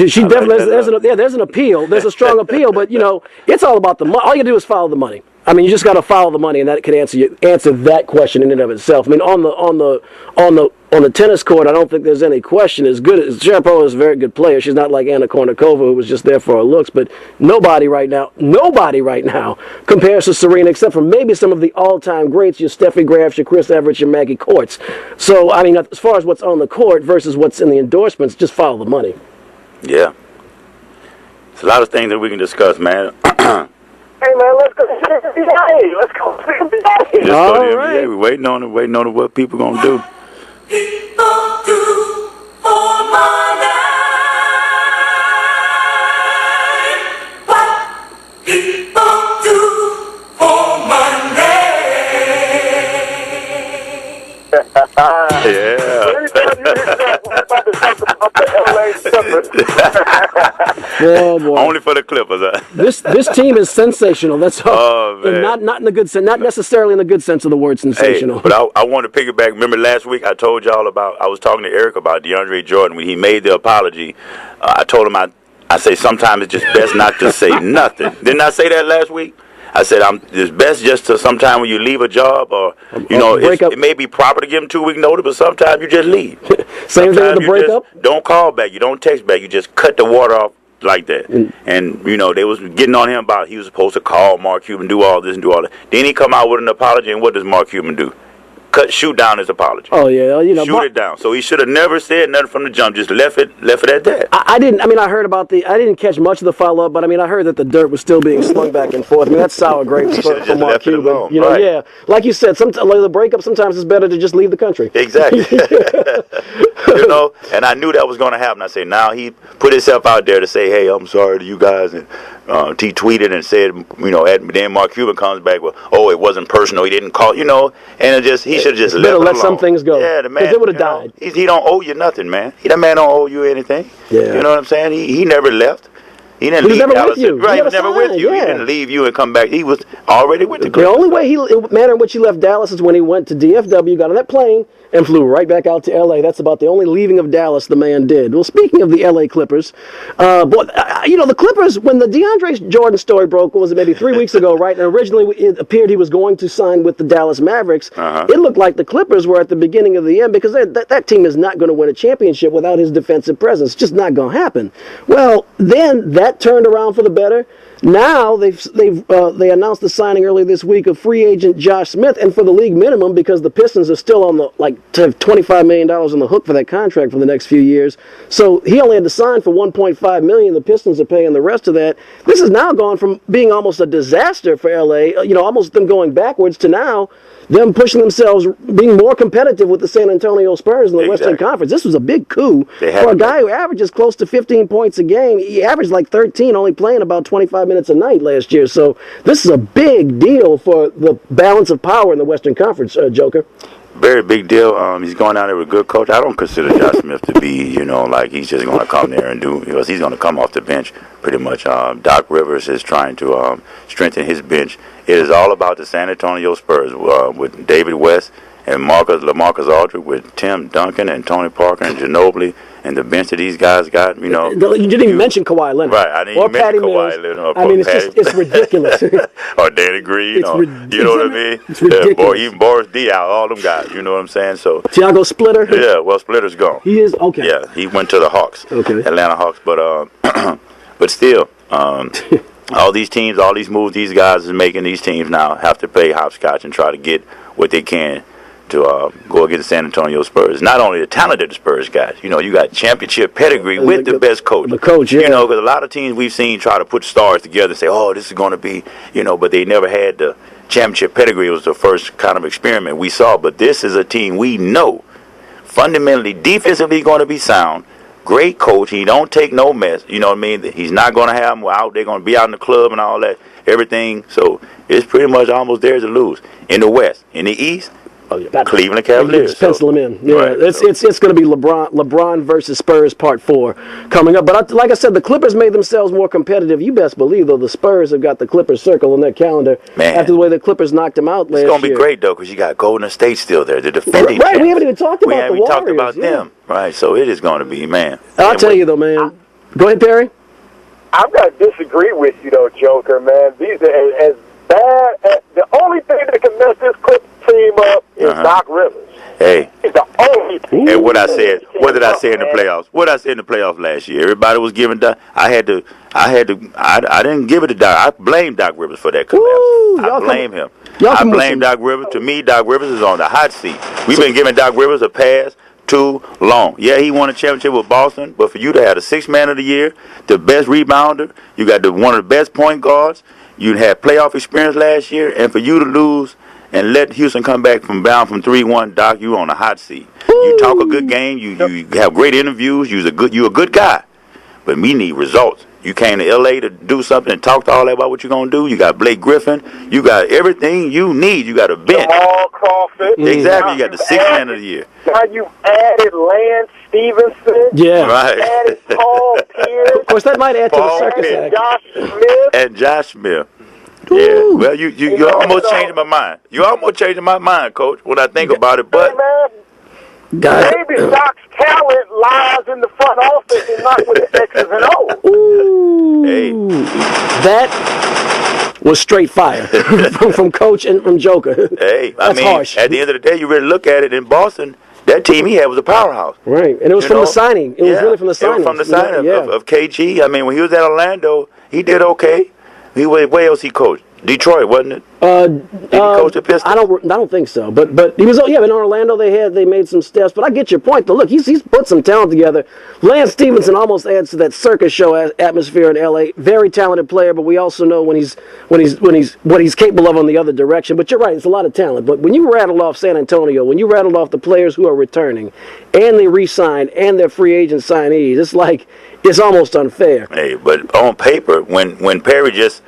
she definitely there's an appeal. There's a strong appeal, but it's all about the money. All you do is follow the money. I mean, you just got to follow the money, and that can answer that question in and of itself. I mean, on the tennis court, I don't think there's any question. As good as Sharapova is a very good player, she's not like Anna Kournikova, who was just there for her looks. But nobody right now compares to Serena, except for maybe some of the all-time greats, your Steffi Graf, your Chris Everett, your Maggie Courts. So, I mean, as far as what's on the court versus what's in the endorsements, just follow the money. Yeah, it's a lot of things that we can discuss, man. Hey, man, let's go to the NBA. Let's go to the NBA. All right. We're waiting on it, what people going to do. People do for money. What people do for money. Yeah. Oh, boy. Only for the Clippers. This team is sensational. That's all. Oh, man. And not in the good sense, not necessarily in the good sense of the word sensational. Hey, but I want to pick it back. Remember last week I told y'all I was talking to Eric about DeAndre Jordan when he made the apology. I told him I say sometimes it's just best not to say nothing. Didn't I say that last week? I said it's best just to sometime when you leave a job or it may be proper to give them 2-week notice, but sometimes you just leave. Same thing with the breakup. Don't call back. You don't text back. You just cut the water off like that. And they was getting on him about he was supposed to call Mark Cuban, do all this and do all that. Then he come out with an apology, and what does Mark Cuban do? shoot down his apology. Oh yeah, shoot it down. So he should have never said nothing from the jump. Just left it at that. I didn't. I mean, I heard about I didn't catch much of the follow up, but I mean, I heard that the dirt was still being slung back and forth. I mean, that's sour grapes for Mark Cuban. Right. Yeah, like you said, the breakup. Sometimes it's better to just leave the country. Exactly. And I knew that was going to happen. I said, now he put himself out there to say, hey, I'm sorry to you guys, and he tweeted and said, then Mark Cuban comes back with, oh, it wasn't personal, he didn't call, and he should have just let some things go. Yeah, the man, because it would have died. He don't owe you nothing, man. That man don't owe you anything. Yeah. You know what I'm saying? He never left. He didn't leave Dallas. Right, he was never with you. Yeah. He didn't leave you and come back. He was already with the Clippers. The only manner in which he left Dallas is when he went to DFW, got on that plane, and flew right back out to L.A. That's about the only leaving of Dallas the man did. Well, speaking of the L.A. Clippers, the Clippers, when the DeAndre Jordan story broke, what was it, maybe 3 weeks ago, right? And originally it appeared he was going to sign with the Dallas Mavericks. It looked like the Clippers were at the beginning of the end because that team is not going to win a championship without his defensive presence. It's just not going to happen. Well, then that turned around for the better. Now they announced the signing earlier this week of free agent Josh Smith, and for the league minimum, because the Pistons are still on to have $25 million on the hook for that contract for the next few years. So he only had to sign for $1.5 million. The Pistons are paying the rest of that. This has now gone from being almost a disaster for LA, almost them going backwards, to now them pushing themselves, being more competitive with the San Antonio Spurs in the Western Conference. This was a big coup for a guy who averages close to 15 points a game. He averaged like 13, only playing about 25 minutes a night last year. So this is a big deal for the balance of power in the Western Conference, Joker. Very big deal. He's going out there with a good coach. I don't consider Josh Smith to be, like he's just going to come there and do, because he's going to come off the bench pretty much. Doc Rivers is trying to strengthen his bench. It is all about the San Antonio Spurs with David West and LaMarcus Aldridge, with Tim Duncan and Tony Parker and Ginobili, and the bench that these guys got, You didn't even mention Kawhi Leonard. Right, I didn't even mention Kawhi Leonard. I mean, it's ridiculous. Or Danny Green, you know what I mean? It's ridiculous. Even Boris Diaw, all them guys, you know what I'm saying? So Thiago Splitter? Yeah, well, Splitter's gone. He is? Okay. Yeah, he went to the Hawks, Atlanta Hawks, but still, all these teams, all these moves these guys are making, these teams now have to play hopscotch and try to get what they can to go against the San Antonio Spurs. Not only the talented Spurs guys, you got championship pedigree with the best coach. The coach, yeah. Because a lot of teams we've seen try to put stars together and say, oh, this is going to be, but they never had the championship pedigree. It was the first kind of experiment we saw. But this is a team we know fundamentally, defensively going to be sound. Great coach. He don't take no mess. You know what I mean? He's not going to have them out. They're going to be out in the club and all that, everything. So it's pretty much almost theirs to lose. In the West. In the East, Cleveland Cavaliers. Pencil them in. Yeah, right, it's going to be LeBron versus Spurs Part 4 coming up. But like I said, the Clippers made themselves more competitive. You best believe, though, the Spurs have got the Clippers circle on their calendar after the way the Clippers knocked them out last year. It's going to be great, though, because you got Golden State still there, the defending champions. We haven't even talked about the Warriors. We haven't talked about them. Right, so it is going to be, man. I'll tell you, though, man. Go ahead, Perry. I'm going to disagree with you, though, Joker, man. These are as bad as the only thing that can mess this Clippers team up is Doc Rivers. Hey. It's the only team. And what did I say in the playoffs? What did I say in the playoffs last year? Everybody was giving Doc. I didn't give it to Doc. I blame Doc Rivers for that collapse. I blame him. I blame Doc Rivers. To me, Doc Rivers is on the hot seat. We've been giving Doc Rivers a pass too long. Yeah, he won a championship with Boston, but for you to have the sixth man of the year, the best rebounder, you got one of the best point guards, you had playoff experience last year, and for you to lose and let Houston come back from down from 3-1, Doc, you on the hot seat. You talk a good game, you have great interviews, you're a good guy, but we need results. You came to L.A. to do something and talk to all that about what you're going to do. You got Blake Griffin. You got everything you need. You got a bench. Jamal Crawford. Exactly. You got the sixth man of the year. Now you added Lance Stevenson. Yeah. Right. You added Paul Pierce. Of course, that might add to the circus act. Josh Smith. Yeah. Well, you almost changing my mind. You almost changing my mind, Coach, when I think about it. But maybe Doc's talent lies in the front office and not with the X's and O's. Ooh. Hey. That was straight fire from Coach and from Joker. Hey, That's harsh. At the end of the day, you really look at it in Boston, that team he had was a powerhouse. Right, and it was from the signing. It was really from the signing. It was from the signing of KG. I mean, when he was at Orlando, he did okay. Where else he coached? Detroit, wasn't it? Did he coach the Pistons? I don't think so. But he was. Yeah, in Orlando they made some steps. But I get your point. Though, look, he's put some talent together. Lance Stevenson almost adds to that circus show atmosphere in L.A. Very talented player, but we also know when he's what he's capable of on the other direction. But you're right, it's a lot of talent. But when you rattled off San Antonio, when you rattled off the players who are returning, and they re-signed, and their free agent signees, it's like it's almost unfair. Hey, but on paper, when Perry just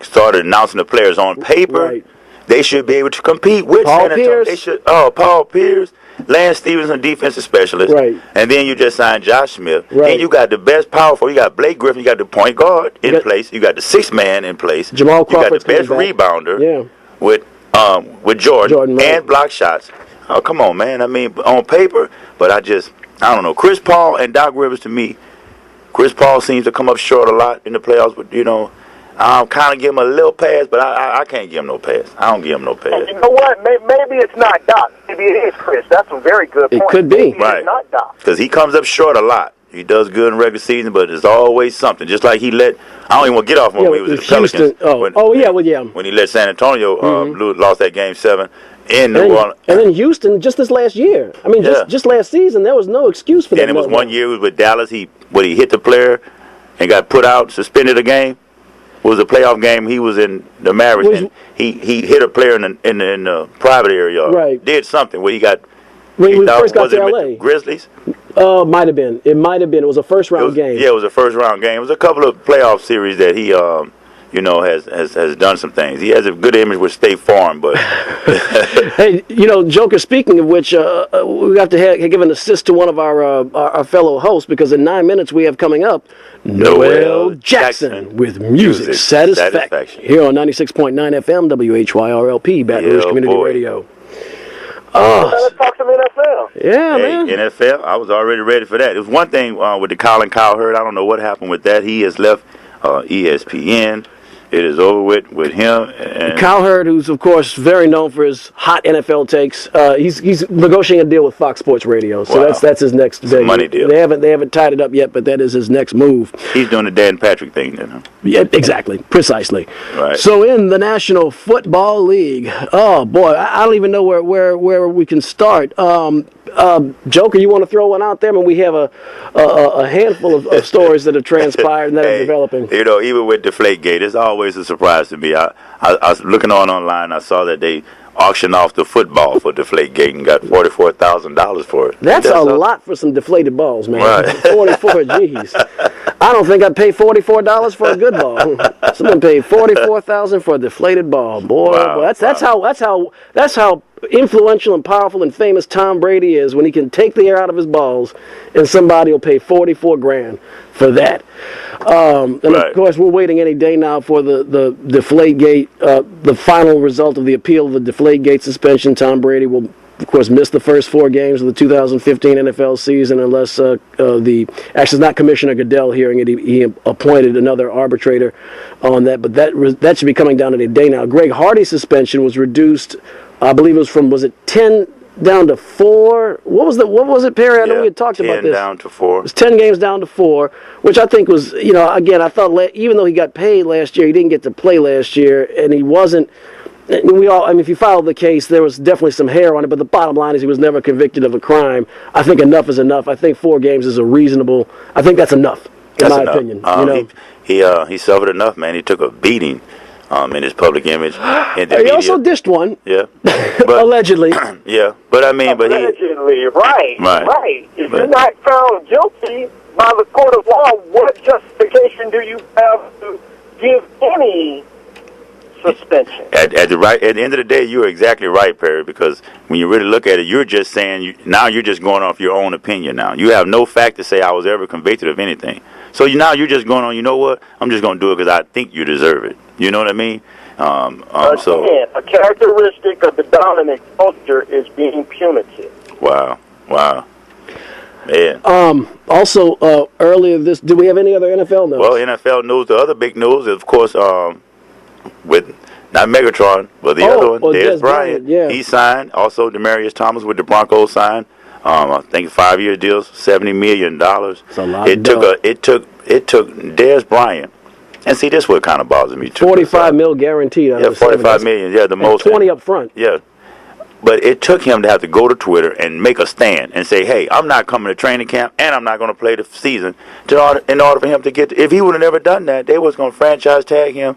started announcing the players on paper, right, they should be able to compete with Paul San Antonio. Pierce. They should. Paul Pierce, Lance Stevenson, defensive specialist, right, and then you just signed Josh Smith, right, and you got the best power forward. You got Blake Griffin, you got the point guard in place, you got the sixth man in place, Jamal Crawford, you got the best rebounder, yeah, with Jordan right, and block shots. Oh, come on, man. I mean, on paper, but I don't know. Chris Paul and Doc Rivers, to me, Chris Paul seems to come up short a lot in the playoffs, but I'll kind of give him a little pass, but I can't give him no pass. I don't give him no pass. And you know what? Maybe it's not Doc. Maybe it is Chris. That's a very good point. It could be. Maybe Right. It's not Doc. Because he comes up short a lot. He does good in regular season, but there's always something. Just like I don't even want to get off him when he was at the Pelicans. When he let San Antonio lost that game 7 in New Orleans. And then Houston just this last year. I mean, just last season, there was no excuse for that. And it was 1 year he was with Dallas. He hit the player and got put out, suspended a game. It was a playoff game. He was in the Mavericks, and he hit a player in the private area. Right. Did something where he got. When he first got to L.A. Grizzlies? Might have been. It might have been. It was a first-round game. Yeah, it was a first-round game. It was a couple of playoff series that he, has done some things. He has a good image with State Farm, but... Hey, Joker, speaking of which, we have to give an assist to one of our fellow hosts, because in 9 minutes we have coming up Noel Jackson with Music Satisfaction. Here on 96.9 FM, WHYR-LP, Baton Rouge Community Radio. Let's talk some NFL. Yeah, man. NFL, I was already ready for that. It was one thing with the Colin Cowherd. I don't know what happened with that. He has left ESPN. It is over with him. And Cowherd, who's of course very known for his hot NFL takes, he's negotiating a deal with Fox Sports Radio. So that's his next big money deal. They haven't tied it up yet, but that is his next move. He's doing the Dan Patrick thing then, huh? Yeah, exactly, precisely. Right. So in the National Football League, oh boy, I don't even know where we can start. Joker, you want to throw one out there? I mean, we have a handful of stories that have transpired and that are developing. Even with Deflategate, it's always a surprise to me. I was looking online. I saw that they auctioned off the football for Deflategate and got $44,000 for it. That's a lot for some deflated balls, man. Right. 44, geez. I don't think I'd pay $44 for a good ball. Someone paid $44,000 for a deflated ball, boy. Wow. Boy, that's how influential and powerful and famous Tom Brady is, when he can take the air out of his balls, and somebody will pay $44,000 for that. And of course, we're waiting any day now for the Deflategate, the final result of the appeal of the Deflategate suspension. Tom Brady will, of course, miss the first 4 games of the 2015 NFL season unless actually it's not Commissioner Goodell hearing it. He appointed another arbitrator on that, but that should be coming down any day now. Greg Hardy's suspension was reduced. I believe it was from 10 down to 4. What was it, Perry? I know we had talked about this. 10 down to 4. It was 10 games down to 4, which I think was, again, I thought even though he got paid last year, he didn't get to play last year, and he wasn't. If you followed the case, there was definitely some hair on it, but the bottom line is he was never convicted of a crime. I think enough is enough. I think 4 games is I think that's enough, in my opinion. He suffered enough, man. He took a beating. In his public image. He also dished one. Yeah. But, allegedly. Yeah. But allegedly, right. If you're not found guilty by the court of law, what justification do you have to give any suspension? At the end of the day, you're exactly right, Perry, because when you really look at it, you're just saying, now you're just going off your own opinion now. You have no fact to say I was ever convicted of anything. So now you're just going on, you know what? I'm just going to do it because I think you deserve it. You know what I mean? Again, a characteristic of the dominant culture is being punitive. Wow. Man. Also, earlier do we have any other NFL news? Well, NFL news, the other big news is, of course, with not Megatron, but the other one, Dez Bryant. Yeah. He signed. Also, Demaryius Thomas with the Broncos signed. I think 5-year deals, $70 million. That's a lot. It took Dez Bryant And see, this what kind of bothers me too. 45 mil guaranteed. Yeah, 45 million. Yeah, the most. 20 up front. Yeah. But it took him to have to go to Twitter and make a stand and say, hey, I'm not coming to training camp and I'm not going to play the season in order for him to get if he would have never done that, they was going to franchise tag him.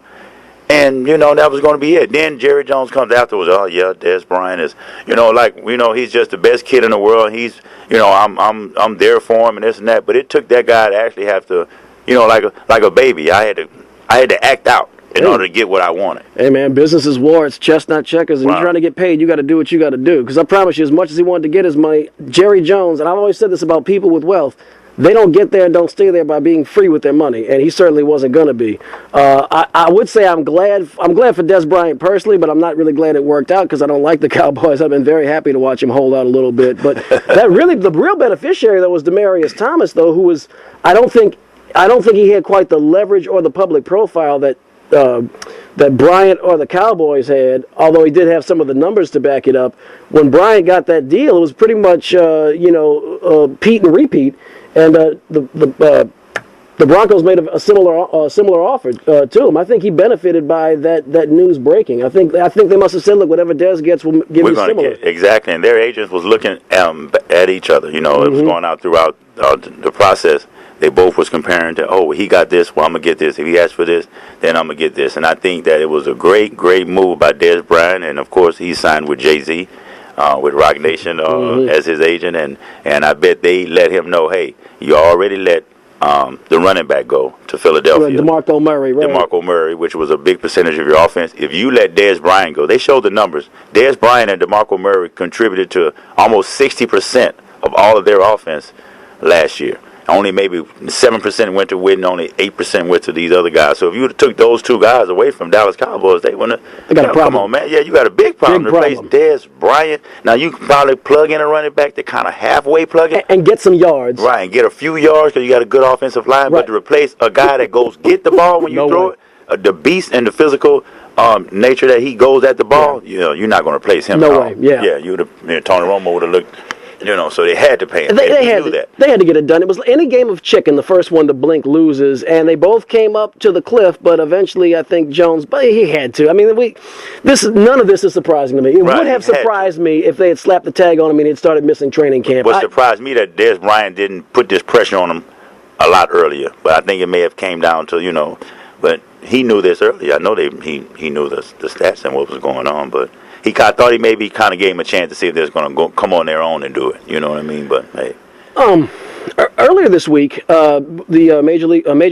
And, that was going to be it. Then Jerry Jones comes afterwards. Oh, yeah, Des Bryant is, he's just the best kid in the world. He's, I'm there for him and this and that. But it took that guy to actually have to, like a baby. I had to act out in order to get what I wanted. Hey, man, business is war. It's chestnut checkers. And Wow. you're trying to get paid, you got to do what you got to do. Because I promise you, as much as he wanted to get his money, Jerry Jones, and I've always said this about people with wealth, they don't get there and don't stay there by being free with their money, and he certainly wasn't going to be. I would say I'm glad for Des Bryant personally, but I'm not really glad it worked out because I don't like the Cowboys. I've been very happy to watch him hold out a little bit. But the real beneficiary, though, was Demaryius Thomas, though, who was I don't think he had quite the leverage or the public profile that Bryant or the Cowboys had, although he did have some of the numbers to back it up. When Bryant got that deal, it was pretty much Pete and repeat. And the Broncos made a similar offer to him. I think he benefited by that news breaking. I think they must have said, look, whatever Des gets, we'll give you similar. Exactly, and their agents was looking at each other. It was going out throughout the process. They both was comparing to, oh, he got this, well, I'm going to get this. If he asked for this, then I'm going to get this. And I think that it was a great, great move by Des Bryant. And, of course, he signed with Jay-Z, with Roc Nation as his agent. And I bet they let him know, hey, you already let the running back go to Philadelphia. DeMarco Murray, right? DeMarco Murray, which was a big percentage of your offense. If you let Des Bryant go, they showed the numbers. Des Bryant and DeMarco Murray contributed to almost 60% of all of their offense last year. Only maybe 7% went to Witten, only 8% went to these other guys. So if you took those two guys away from Dallas Cowboys, they wouldn't have. They got a problem. Come on, man. Yeah, you got a big problem to replace Des Bryant. Now, you can probably plug in a running back to kind of halfway plug it. And get some yards. Right, and get a few yards because you got a good offensive line. Right. But to replace a guy that goes get the ball when you throw it, the beast and the physical nature that he goes at the ball, you're not going to replace him at all. No way, yeah. Yeah, Tony Romo would have looked. So they had to pay him. They had to get it done. It was any game of chicken. The first one to blink loses, and they both came up to the cliff. But eventually, I think Jones, but he had to. I mean, none of this is surprising to me. It would have surprised me if they had slapped the tag on him and he'd started missing training camp. What surprised me that Des Bryant didn't put this pressure on him a lot earlier. But I think it may have came down to But he knew this earlier. I know he knew the stats and what was going on, but. He thought he maybe kind of gave him a chance to see if they're going to come on their own and do it. You know what I mean? But hey. Earlier this week, the Major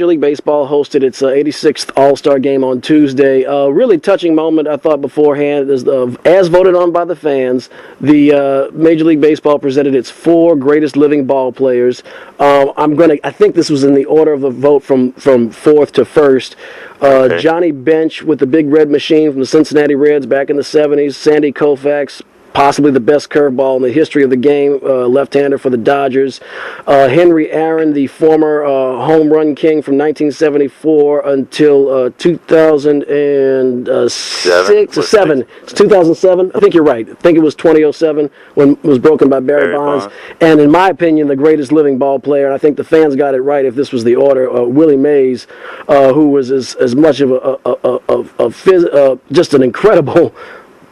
League Baseball hosted its 86th All-Star Game on Tuesday. Really touching moment, I thought beforehand, as voted on by the fans. The Major League Baseball presented its 4 greatest living ball players. I think this was in the order of the vote from 4th to 1st. Okay. Johnny Bench with the Big Red Machine from the Cincinnati Reds back in the 70s. Sandy Koufax, possibly the best curveball in the history of the game, left-hander for the Dodgers. Henry Aaron, the former home run king from 1974 until 2006 or 7. It's 2007. I think you're right. I think it was 2007 when it was broken by Barry Bonds. And in my opinion, the greatest living ball player, and I think the fans got it right if this was the order, Willie Mays, who was as much of just an incredible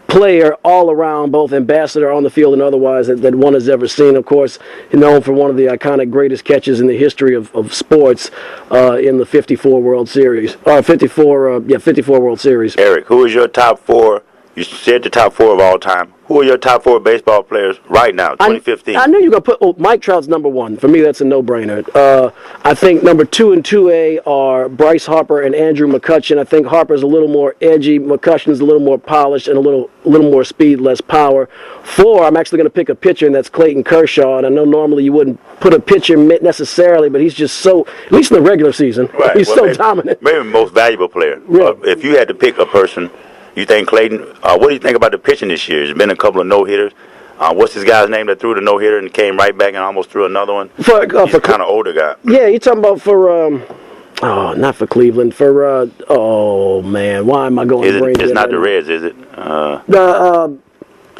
player all around, both ambassador on the field and otherwise, that one has ever seen. Of course, known for one of the iconic greatest catches in the history of sports in the 54 World Series. 54 World Series. Eric, who is your top 4? You said the top 4 of all time. Who are your top 4 baseball players right now, 2015? I knew you were going to put Mike Trout's number 1. For me, that's a no-brainer. I think number 2 and 2A are Bryce Harper and Andrew McCutchen. I think Harper's a little more edgy. McCutchen's a little more polished and a little more speed, less power. 4, I'm actually going to pick a pitcher, and that's Clayton Kershaw. And I know normally you wouldn't put a pitcher necessarily, but he's just so, at least in the regular season, he's dominant. Maybe the most valuable player. Yeah. If you had to pick a person, you think Clayton, what do you think about the pitching this year? There's been a couple of no-hitters. What's this guy's name that threw the no-hitter and came right back and almost threw another one? He's a kind of older guy. Yeah, you're talking about not for Cleveland. Why am I going brain dead? It's not the Reds, is it?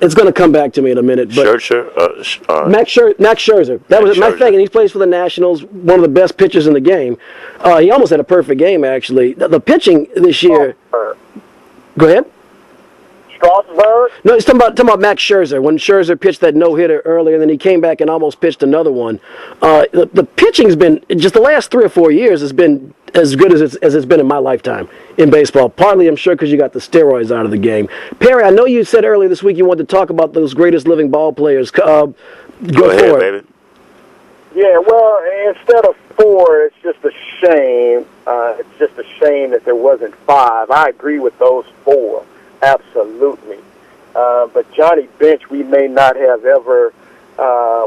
It's going to come back to me in a minute. But Max Scherzer. That was my thing, and he plays for the Nationals, one of the best pitchers in the game. He almost had a perfect game, actually. The pitching this year... Go ahead. Strasburg? No, he's talking about Max Scherzer. When Scherzer pitched that no-hitter earlier, and then he came back and almost pitched another one. The pitching's been, just the last 3 or 4 years, has been as good as it's been in my lifetime in baseball. Partly, I'm sure, because you got the steroids out of the game. Perry, I know you said earlier this week you wanted to talk about those greatest living ball players. Go ahead, baby. Yeah, well, instead of 4, it's just a shame. It's just a shame that there wasn't 5. I agree with those 4. Absolutely. But Johnny Bench, we may not have ever,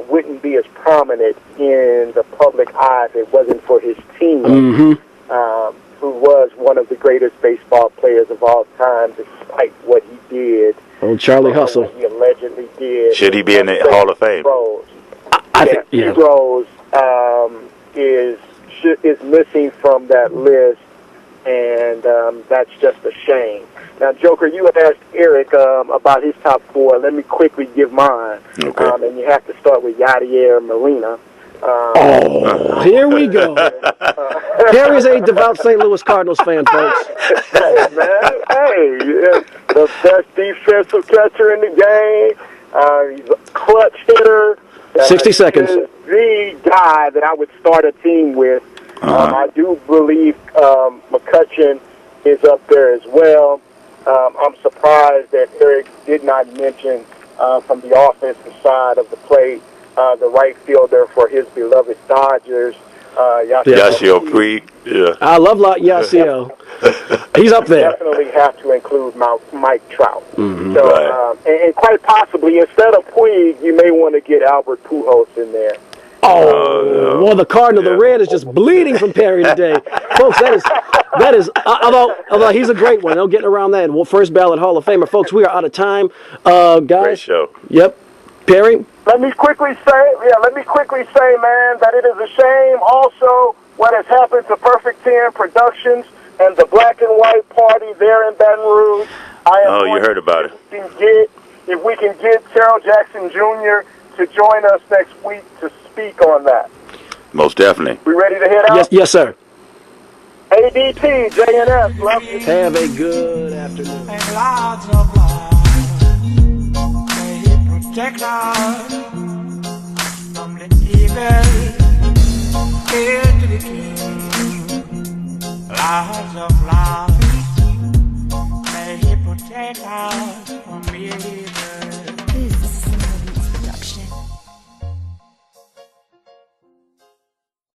wouldn't be as prominent in the public eye if it wasn't for his team, who was one of the greatest baseball players of all time, despite what he did. Old Charlie Hustle. What he allegedly did. Should he be in the Hall of Fame? I think, yeah. Rose is missing from that list, and that's just a shame. Now, Joker, you had asked Eric about his top 4. Let me quickly give mine. Okay. And you have to start with Yadier Molina. Here we go. Harry's a devout St. Louis Cardinals fan, folks. Hey, man. Hey, the best defensive catcher in the game. He's a clutch hitter. 60 seconds. The guy that I would start a team with. I do believe McCutchen is up there as well. I'm surprised that Eric did not mention from the offensive side of the plate the right fielder for his beloved Dodgers, Yasiel Puig. Yeah. I love Yasiel. He's up there. Definitely have to include Mike Trout. Mm-hmm. So, Right. and quite possibly, instead of Puig, you may want to get Albert Pujols in there. Oh, well, the Cardinal, the red is just bleeding from Perry today. Folks, that is although he's a great one. No getting around that. Well, first ballot Hall of Famer. Folks, we are out of time. Guys. Great show. Yep. Perry? Let me quickly say, man, that it is a shame also what has happened to Perfect 10 Productions and the Black and White Party there in Baton Rouge. You heard about it. If we can get Terrell Jackson Jr. to join us next week to speak on that. Most definitely. We ready to head out? Yes, sir. ADT, JNS, love you. Have a good afternoon. And lots of love, may He protect us from the evil, into the truth. Lots of love, may He protect us